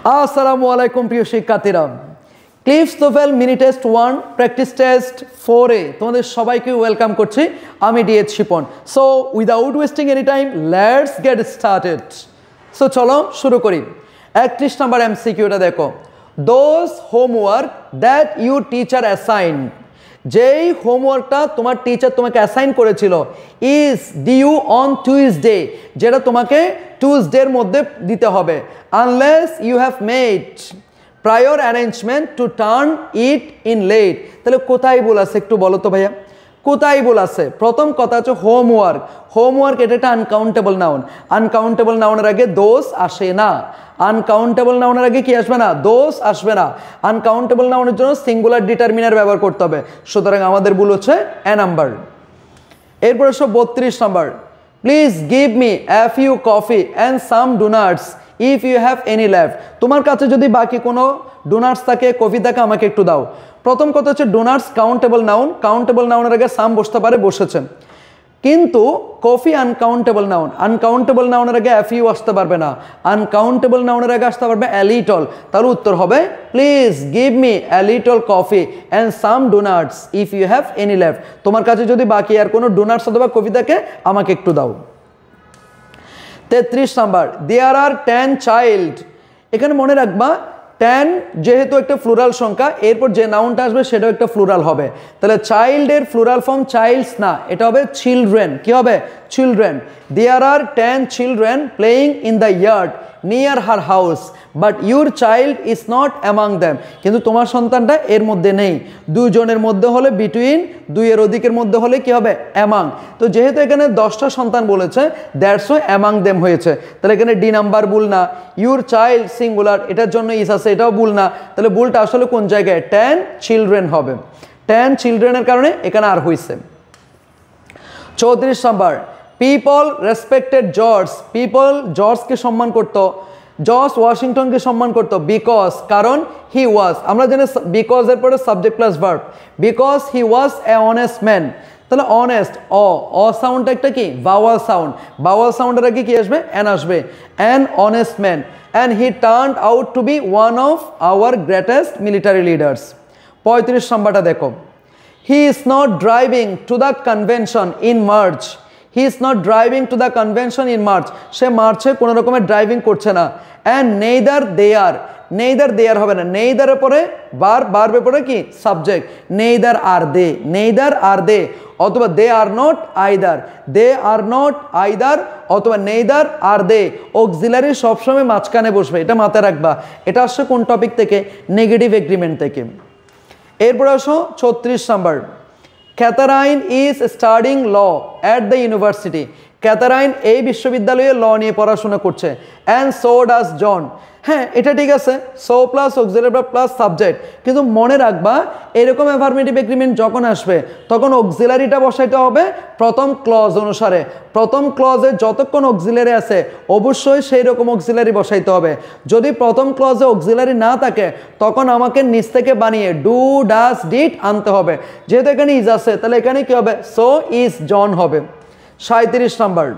আসসালামু আলাইকুম প্রিয় শিক্ষার্থীরা, Cliffs novel mini test 1 practice test 4 তোমাদের সবাইকে ওয়েলকাম করছি। আমি DH Shipon. So without wasting any time let's get started. So চলো শুরু করি। 31 নম্বর এমসিকিউটা দেখো, those homework that your teacher assign, যেই হোমওয়ার্কটা তোমার টিচার তোমাকে অ্যাসাইন করেছিল, ইজ ডিউ অন টিউসডে, যেটা তোমাকে টিউসডের মধ্যে দিতে হবে, unless you have made prior arrangement to turn it in late. তাহলে কোথায় ভুল আছে একটু বলো তো ভাইয়া, কোথায় ভুল আছে? প্রথম কথা হচ্ছে হোমওয়ার্ক। হোমওয়ার্ক এটা একটা আনকাউন্টেবল নাউন। আনকাউন্টেবল নাউনের আগে দোষ আসে না। আনকাউন্টেবল নাউনের আগে কি আসবে না? দোষ আসবে না। আনকাউন্টেবল নাউনের জন্য সিঙ্গুলার ডিটারমিনার ব্যবহার করতে হবে। সুতরাং আমাদের ভুল হচ্ছে এ নাম্বার। এরপর 32 number, please give me a few coffee and some doughnuts if you have any left. তোমার কাছে যদি বাকি কোনো ডোনাটস থাকে, কফি থাকে, আমাকে একটু দাও। প্রথম কথা হচ্ছে ডোনাটস কাউন্টেবল নাউন। কাউন্টেবল নাউনের আগে সাম বসতে পারে, বসেছে। কিন্তু কফি আনকাউন্টেবল নাউন। আনকাউন্টেবল নাউনের আগে এফ ইউ আসতে পারবে না। আনকাউন্টেবল নাউনের আগে আসতে পারবে এ লিটল। তার উত্তর হবে please give me a little coffee and some doughnuts if you have any left. তোমার কাছে যদি বাকি আর কোনো ডোনাটস অথবা কফি থাকে, আমাকে একটু দাও। 33 নাম্বার, দেয়ার আর 10 চাইল্ড। এখানে মনে রাখবা 10 যেহেতু একটা ফ্লুরাল সংখ্যা, এরপর যে নাউনটা আসবে সেটাও একটা ফ্লুরাল হবে। তাহলে চাইল্ডের ফ্লুরাল ফর্ম চাইল্ডস না, এটা হবে চিলড্রেন। কি হবে? Children. There are 10 children playing in the yard near her house but your child is not among them. কিন্তু তোমার সন্তানটা এর মধ্যে নেই। দুজনের মধ্যে হলে বিটুইন, দুইয়ের অধিকের মধ্যে হলে কি হবে? অ্যামাং। তো যেহেতু এখানে 10টা সন্তান বলেছে, দ্যাটস ওয়াই অ্যামাং দেম হয়েছে। তাহলে এখানে ডি নাম্বার ভুল না। ইউর চাইল্ড সিঙ্গুলার, এটার জন্য ইস আছে, এটাও ভুল না। তাহলে ভুলটা আসলে কোন জায়গায়? 10 চিলড্রেন হবে। 10 চিলড্রেনের কারণে এখানে আর হয়েছে। 34 number, people respected George. People জর্জকে সম্মান করত, জর্জ ওয়াশিংটনকে সম্মান করত, বিকজ, কারণ, হি ওয়াজ। আমরা জানি বিকজ এর পরে subject plus verb. Because he was A honest man. তাহলে অনেস্ট, অ সাউন্ডটা একটা কি? ভাওয়াল সাউন্ড। ভাওয়াল সাউন্ডের আগে কি আসবে? অ্যান আসবে। An honest man and he turned out to be one of our greatest military leaders. 35 নাম্বারটা দেখো, he is not driving to the convention in March. He is not driving to the convention in March. সে মার্চে কোনো রকমের driving করছে না। And neither they are, neither they are হবে না। নেইদারের পরে বারবের পরে কি? Subject. Neither are they, neither are they, অথবা দে are not either, they are not either, অথবা নেইদার আর দে। অক্সিলারি সবসময় মাঝখানে বসবে, এটা মাথায় রাখবা। এটা আসছে কোন টপিক থেকে? নেগেটিভ এগ্রিমেন্ট থেকে। এরপর আসো 36 number, Catherine is studying law at the university. Catherine এই বিশ্ববিদ্যালয়ে ল নিয়ে পড়াশোনা করছে। And so does John. হ্যাঁ, এটা ঠিক আছে, so plus auxiliary plus subject. কিন্তু মনে রাখবা, এরকম অ্যাফার্মেটিভ এগ্রিমেন্ট যখন আসবে, তখন অক্সিলারিটা বসাইতে হবে প্রথম ক্লজ অনুসারে। প্রথম ক্লজে যতক্ষণ অক্সিলারি আছে, অবশ্যই সেই রকম অক্সিলারি বসাইতে হবে। যদি প্রথম ক্লজে অক্সিলারি না থাকে, তখন আমাকে নিচ থেকে বানিয়ে ডু, ডাজ, ডিড আনতে হবে। যেহেতু এখানে ইজ আছে, তাহলে এখানে কি হবে? সো ইজ জন হবে। 37 number,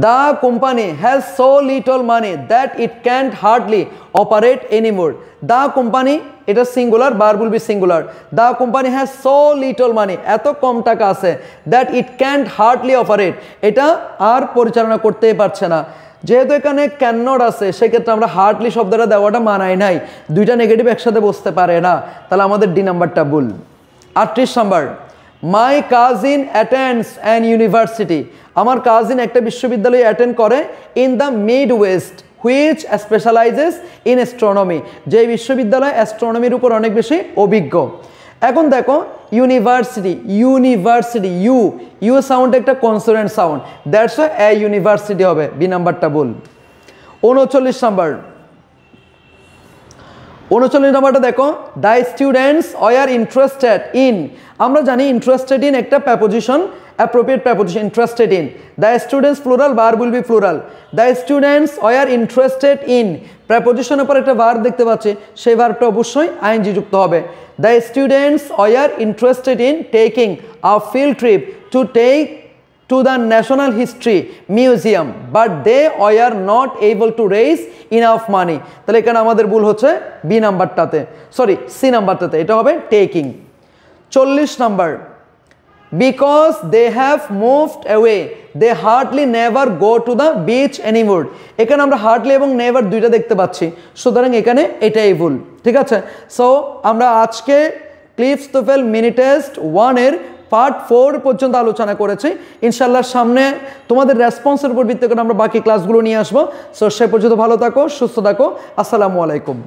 the company has so little money that it can't hardly operate anymore. The company, এটা singular, verb will be singular. The company has so little money, এত কম টাকা আছে, that it can't hardly operate, এটা আর পরিচালনা করতেই পারছে না। যেহেতু এখানে ক্যান নট আছে, সেক্ষেত্রে আমরা হার্ডলি শব্দটা দেওয়াটা মানায় নাই। দুইটা নেগেটিভ একসাথে বসতে পারে না। তাহলে আমাদের ডি নাম্বারটা ভুল। 38 number, my cousin attends an university. আমার কাজিন একটা বিশ্ববিদ্যালয়ে অ্যাটেন্ড করে, in the mid West which স্পেশালাইজেস in astronomy, যে বিশ্ববিদ্যালয় অ্যাস্ট্রোনমির উপর অনেক বেশি অভিজ্ঞ। এখন দেখো ইউনিভার্সিটি, ইউনিভার্সিটি, ইউ সাউন্ড একটা consonant sound, that's a university হবে। বি নাম্বারটা ভুল। 39 নাম্বার, 39 নাম্বারটা দেখো, the students were interested in. আমরা জানি ইন্টারেস্টেড ইন একটা preposition, appropriate preposition, interested in. The students plural, verb will be plural. The students were interested in, প্রেপোজিশনের পর একটা ভার্ব দেখতে পাচ্ছি, সেই ভার্বটা অবশ্যই আইএনজি যুক্ত হবে। The students were interested in taking a field trip to to the National History Museum but they were not able to raise enough money তাহলে এখানে আমাদের ভুল হচ্ছে বি নাম্বারটাতে সরি সি নাম্বারটাতে এটা হবে taking 40 number because they have moved away they hardly never go to the beach anymore এখানে আমরা hardly এবং never দুইটা দেখতে পাচ্ছি সুতরাং এখানে এটাই ভুল ঠিক আছে সো আমরা আজকে ক্লিফস তোফেল মিনি টেস্ট 1 এর পার্ট 4 পর্যন্ত আলোচনা করেছি ইনশাআল্লাহ সামনে তোমাদের রেসপন্সের উপর ভিত্তি করে আমরা বাকি ক্লাসগুলো নিয়ে আসব সো সে পর্যন্ত ভালো থাকো সুস্থ থাকো আসসালামু আলাইকুম